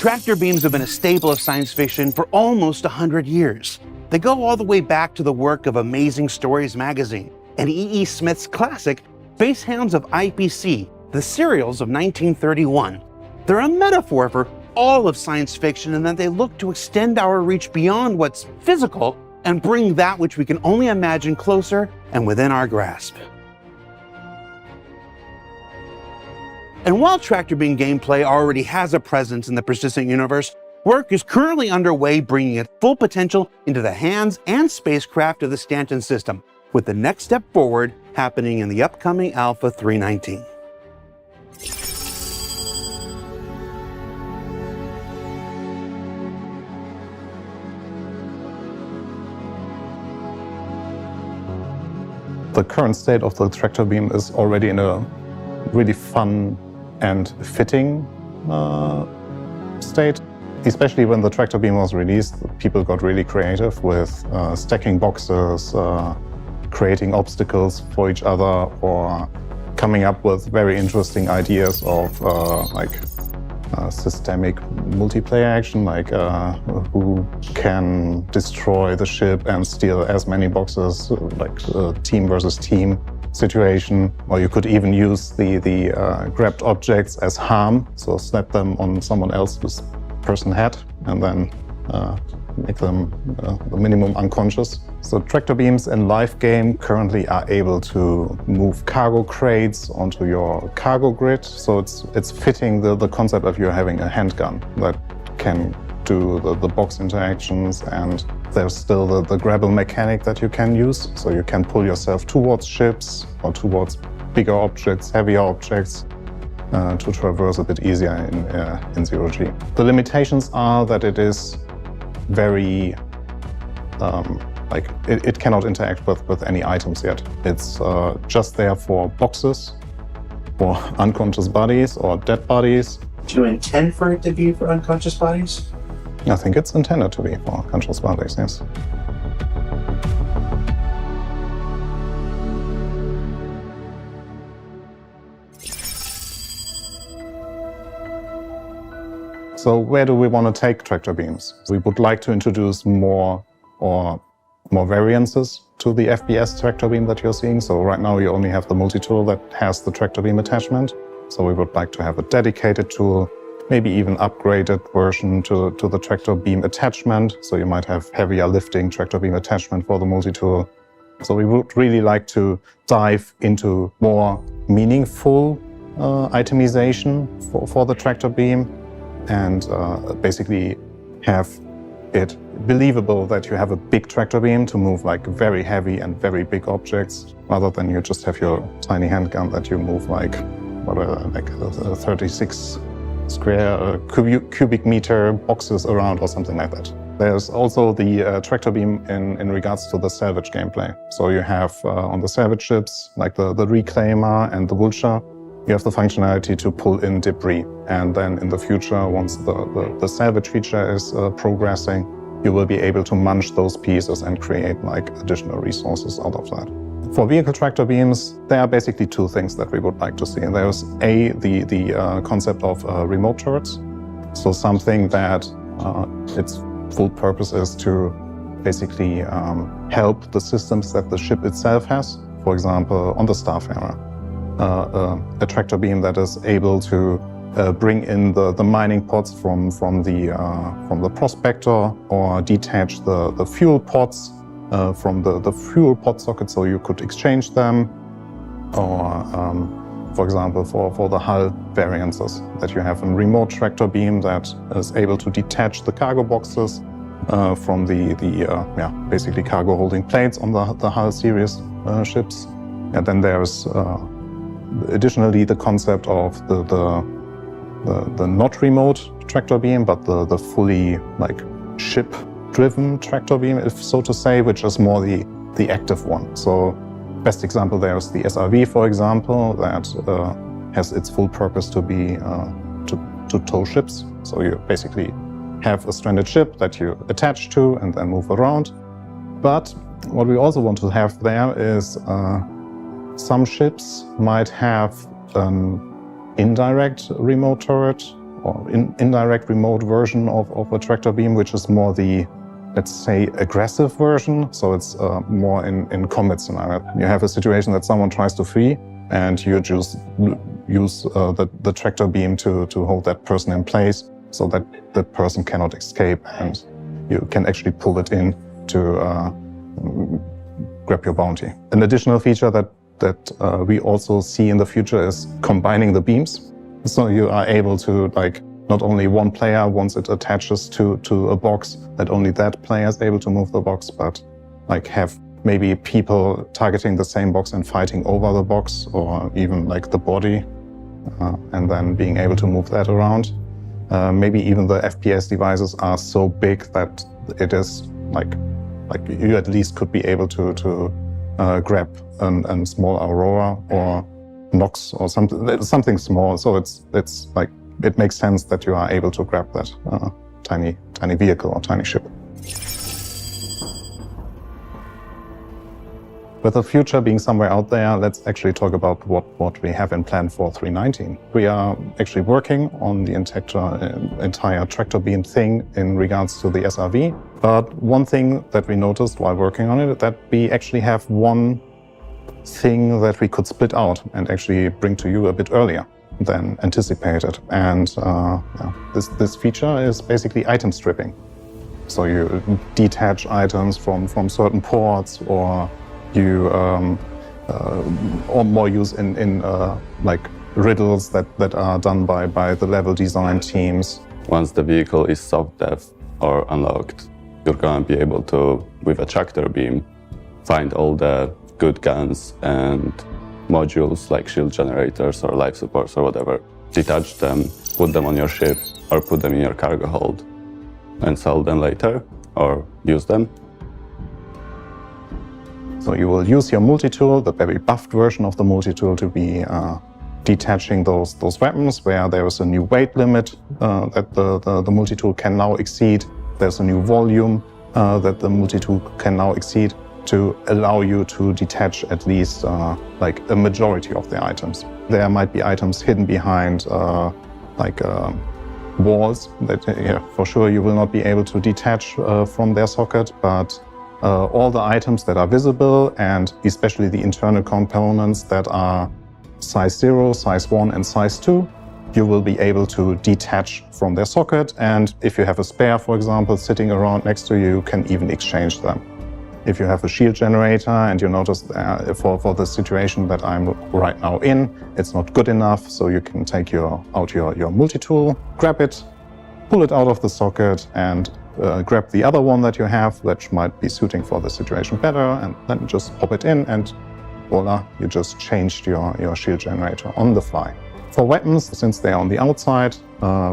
Tractor beams have been a staple of science fiction for almost 100 years. They go all the way back to the work of Amazing Stories magazine and E.E. Smith's classic Space Hounds of IPC, the serials of 1931. They're a metaphor for all of science fiction in that they look to extend our reach beyond what's physical and bring that which we can only imagine closer and within our grasp. And while Tractor Beam gameplay already has a presence in the persistent universe, work is currently underway bringing its full potential into the hands and spacecraft of the Stanton system, with the next step forward happening in the upcoming Alpha 319. The current state of the Tractor Beam is already in a really fun and fitting state. Especially when the Tractor Beam was released, people got really creative with stacking boxes, creating obstacles for each other, or coming up with very interesting ideas of systemic multiplayer action, like who can destroy the ship and steal as many boxes, like team versus team situation. Or you could even use the grabbed objects as harm, so slap them on someone else's person head and then make them the minimum unconscious. So tractor beams in live game currently are able to move cargo crates onto your cargo grid. So it's fitting the concept of you having a handgun that can do the box interactions, and there's still the grapple mechanic that you can use. So you can pull yourself towards ships or towards bigger objects, heavier objects, to traverse a bit easier in zero-G. The limitations are that it is very, it cannot interact with any items yet. It's just there for boxes, for unconscious bodies or dead bodies. Do you intend for it to be for unconscious bodies? I think it's intended to be for unconscious bodies, yes. So where do we want to take tractor beams? We would like to introduce more variances to the FBS tractor beam that you're seeing. So right now you only have the multi-tool that has the tractor beam attachment. So we would like to have a dedicated tool, maybe even upgraded version to the tractor beam attachment. So you might have heavier lifting tractor beam attachment for the multi-tool. So we would really like to dive into more meaningful itemization for the tractor beam, and basically have it believable that you have a big tractor beam to move like very heavy and very big objects, rather than you just have your tiny handgun that you move like 36 square cubic meter boxes around or something like that. There's also the tractor beam in regards to the salvage gameplay. So you have on the salvage ships, like the Reclaimer and the Vulture, you have the functionality to pull in debris. And then in the future, once the salvage feature is progressing, you will be able to munch those pieces and create like additional resources out of that. For vehicle tractor beams, there are basically two things that we would like to see. And there's the concept of remote turrets. So something that its full purpose is to basically help the systems that the ship itself has. For example, on the Starfarer, a tractor beam that is able to bring in the mining pods from the prospector, or detach the fuel pods from the fuel pod socket, so you could exchange them, or for example for the hull variances, that you have a remote tractor beam that is able to detach the cargo boxes from the basically cargo holding plates on the hull series ships. And then there's additionally the concept of the not remote tractor beam, but the fully like ship-driven tractor beam, if so to say, which is more the active one. So best example there is the SRV, for example, that has its full purpose to be to tow ships. So you basically have a stranded ship that you attach to and then move around. But what we also want to have there is some ships might have an indirect remote turret or indirect remote version of a tractor beam, which is more the, let's say, aggressive version. So it's more in combat scenario. You have a situation that someone tries to flee, and you just use the tractor beam to hold that person in place so that the person cannot escape, and you can actually pull it in to grab your bounty. An additional feature that we also see in the future is combining the beams. So you are able to, like, not only one player, once it attaches to a box, that only that player is able to move the box, but like have maybe people targeting the same box and fighting over the box, or even like the body, and then being able to move that around. Maybe even the FPS devices are so big that it is like you at least could be able to grab a small Aurora or Nox or something small. So it's like, it makes sense that you are able to grab that tiny vehicle or tiny ship. With the future being somewhere out there, let's actually talk about what we have in plan for 3.19. We are actually working on the entire tractor beam thing in regards to the SRV. But one thing that we noticed while working on it, that we actually have one thing that we could split out and actually bring to you a bit earlier than anticipated. And this feature is basically item stripping. So you detach items from certain ports, or you or more use in like riddles that are done by the level design teams. Once the vehicle is soft dev or unlocked, you're going to be able to, with a tractor beam, find all the good guns and modules like shield generators or life supports or whatever, detach them, put them on your ship, or put them in your cargo hold and sell them later or use them. So you will use your multi-tool, the very buffed version of the multi-tool, to be detaching those weapons where there is a new weight limit that the multi-tool can now exceed. There's a new volume that the multi-tool can now exceed, to allow you to detach at least like a majority of the items. There might be items hidden behind walls that for sure you will not be able to detach from their socket, but all the items that are visible, and especially the internal components that are size 0, size 1 and size 2, you will be able to detach from their socket. And if you have a spare, for example, sitting around next to you, you can even exchange them. If you have a shield generator and you notice for the situation that I'm right now in, it's not good enough, so you can take out your multi-tool, grab it, pull it out of the socket, and grab the other one that you have, which might be suiting for the situation better, and then just pop it in, and voila, you just changed your shield generator on the fly. For weapons, since they're on the outside,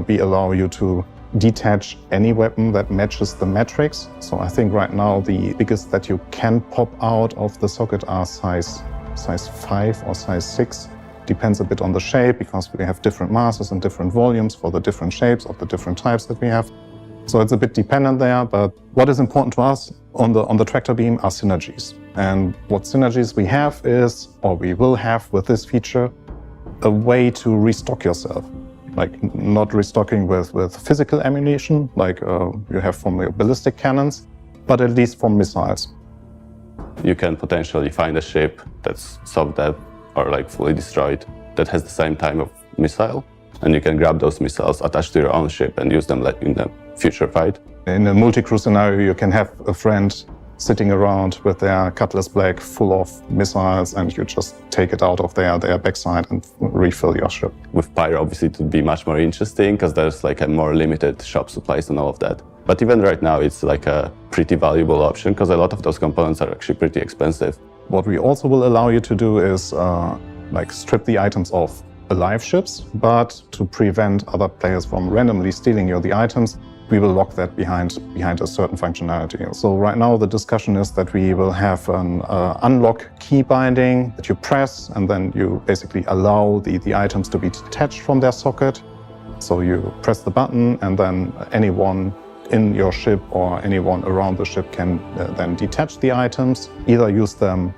we allow you to detach any weapon that matches the metrics. So I think right now the biggest that you can pop out of the socket are size 5 or size 6. Depends a bit on the shape, because we have different masses and different volumes for the different shapes of the different types that we have. So it's a bit dependent there, but what is important to us on the tractor beam are synergies. And what synergies we have is, or we will have with this feature, a way to restock yourself. Like not restocking with physical ammunition, like you have from your ballistic cannons, but at least from missiles. You can potentially find a ship that's soft dev or like fully destroyed that has the same type of missile, and you can grab those missiles, attach to your own ship, and use them in the future fight. In a multi-crew scenario, you can have a friend sitting around with their Cutlass Black full of missiles, and you just take it out of their backside and refill your ship. With Pyro, obviously, it would be much more interesting because there's like a more limited shop supplies and all of that. But even right now, it's like a pretty valuable option because a lot of those components are actually pretty expensive. What we also will allow you to do is like strip the items off alive ships, but to prevent other players from randomly stealing the items, we will lock that behind a certain functionality. So right now the discussion is that we will have an unlock key binding that you press, and then you basically allow the items to be detached from their socket. So you press the button, and then anyone in your ship or anyone around the ship can then detach the items, either use them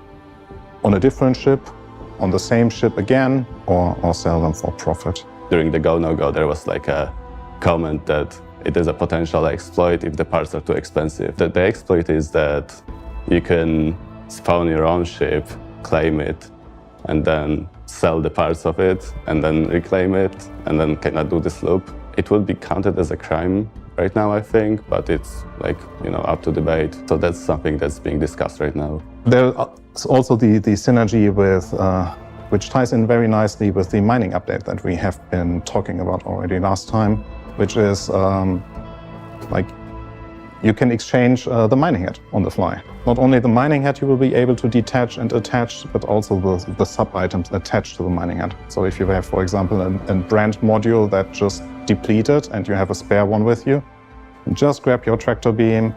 on a different ship, on the same ship again, or sell them for profit. During the go-no-go, there was like a comment that it is a potential exploit if the parts are too expensive. The exploit is that you can spawn your own ship, claim it, and then sell the parts of it, and then reclaim it, and then cannot do this loop. It would be counted as a crime right now, I think, but it's like, up to debate. So that's something that's being discussed right now. There's also the synergy with, which ties in very nicely with the mining update that we have been talking about already last time, which is like you can exchange the mining head on the fly. Not only the mining head you will be able to detach and attach, but also the sub-items attached to the mining head. So if you have, for example, a brand module that just depleted and you have a spare one with you, just grab your tractor beam,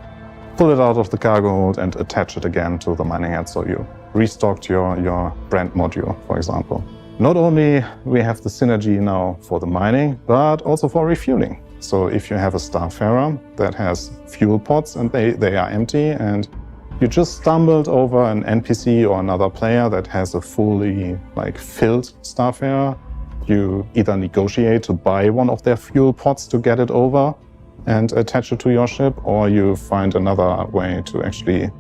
pull it out of the cargo hold and attach it again to the mining head. So you restocked your brand module, for example. Not only we have the synergy now for the mining, but also for refueling. So if you have a Starfarer that has fuel pods and they are empty, and you just stumbled over an NPC or another player that has a fully filled Starfarer, you either negotiate to buy one of their fuel pods to get it over and attach it to your ship, or you find another way to actually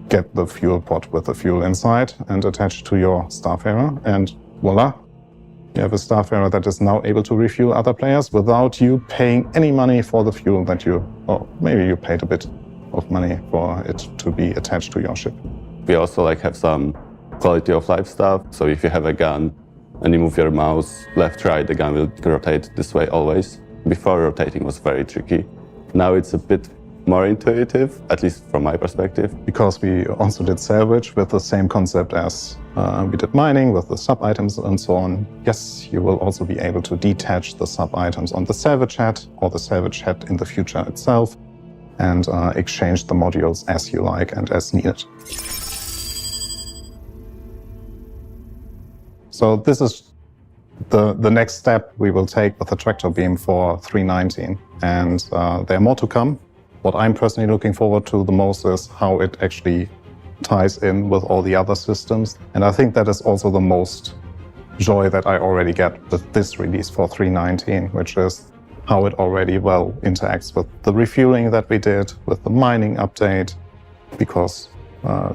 get the fuel pod with the fuel inside and attach it to your Starfarer, and voila, you have a Starfarer that is now able to refuel other players without you paying any money for the fuel that or maybe you paid a bit of money for it to be attached to your ship. We also have some quality of life stuff. So if you have a gun and you move your mouse left, right, the gun will rotate this way always. Before, rotating was very tricky. Now it's a bit more intuitive, at least from my perspective. Because we also did salvage with the same concept as we did mining with the sub-items and so on. Yes, you will also be able to detach the sub-items on the salvage head or the salvage head in the future itself and exchange the modules as you like and as needed. So this is the next step we will take with the Tractor Beam for 3.19. And there are more to come. What I'm personally looking forward to the most is how it actually ties in with all the other systems. And I think that is also the most joy that I already get with this release for 3.19, which is how it already well interacts with the refueling that we did, with the mining update, because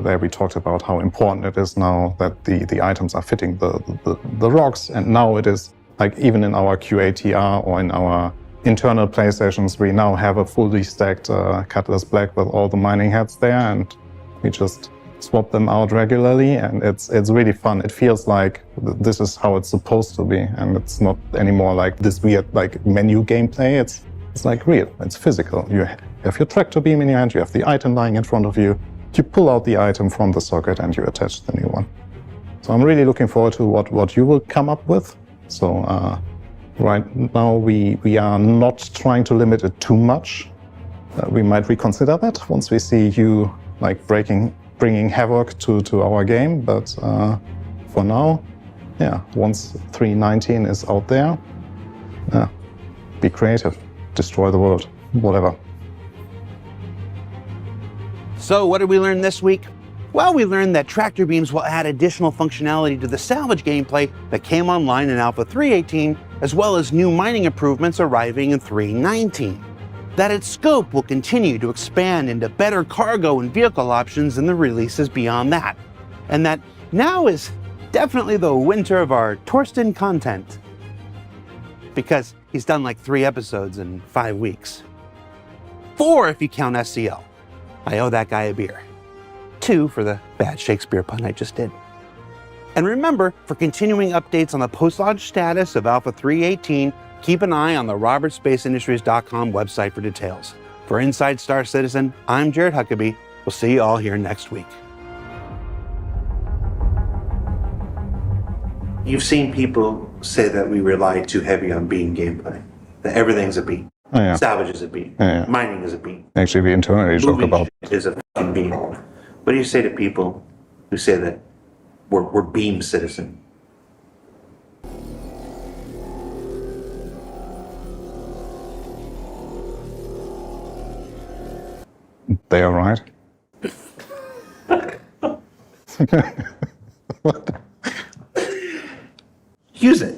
there we talked about how important it is now that the items are fitting the rocks. And now it is even in our QATR or in our internal playstations, we now have a fully stacked Cutlass Black with all the mining heads there, and we just swap them out regularly, and it's really fun. It feels like this is how it's supposed to be, and it's not anymore like this weird menu gameplay. It's real, it's physical. You have your tractor beam in your hand, you have the item lying in front of you, you pull out the item from the socket and you attach the new one. So I'm really looking forward to what you will come up with. So right now we are not trying to limit it too much. We might reconsider that once we see you bringing havoc to our game, but for now, yeah, once 3.19 is out there, be creative, destroy the world, whatever. So what did we learn this week? Well, we learned that tractor beams will add additional functionality to the salvage gameplay that came online in Alpha 3.18, as well as new mining improvements arriving in 3.19. That its scope will continue to expand into better cargo and vehicle options in the releases beyond that. And that now is definitely the winter of our Torsten content. Because he's done 3 episodes in 5 weeks. 4 if you count SCL. I owe that guy a beer. 2 for the bad Shakespeare pun I just did. And remember, for continuing updates on the post-launch status of Alpha 3.18, keep an eye on the robertsspaceindustries.com website for details. For Inside Star Citizen, I'm Jared Huckabee. We'll see you all here next week. You've seen people say that we rely too heavy on beam gameplay, that everything's a beam. Oh, yeah. Salvage is a beam. Yeah. Mining is a beam. Actually, we internally joke about is a fucking beam. What do you say to people who say that we're beam citizen? They are right. Use it.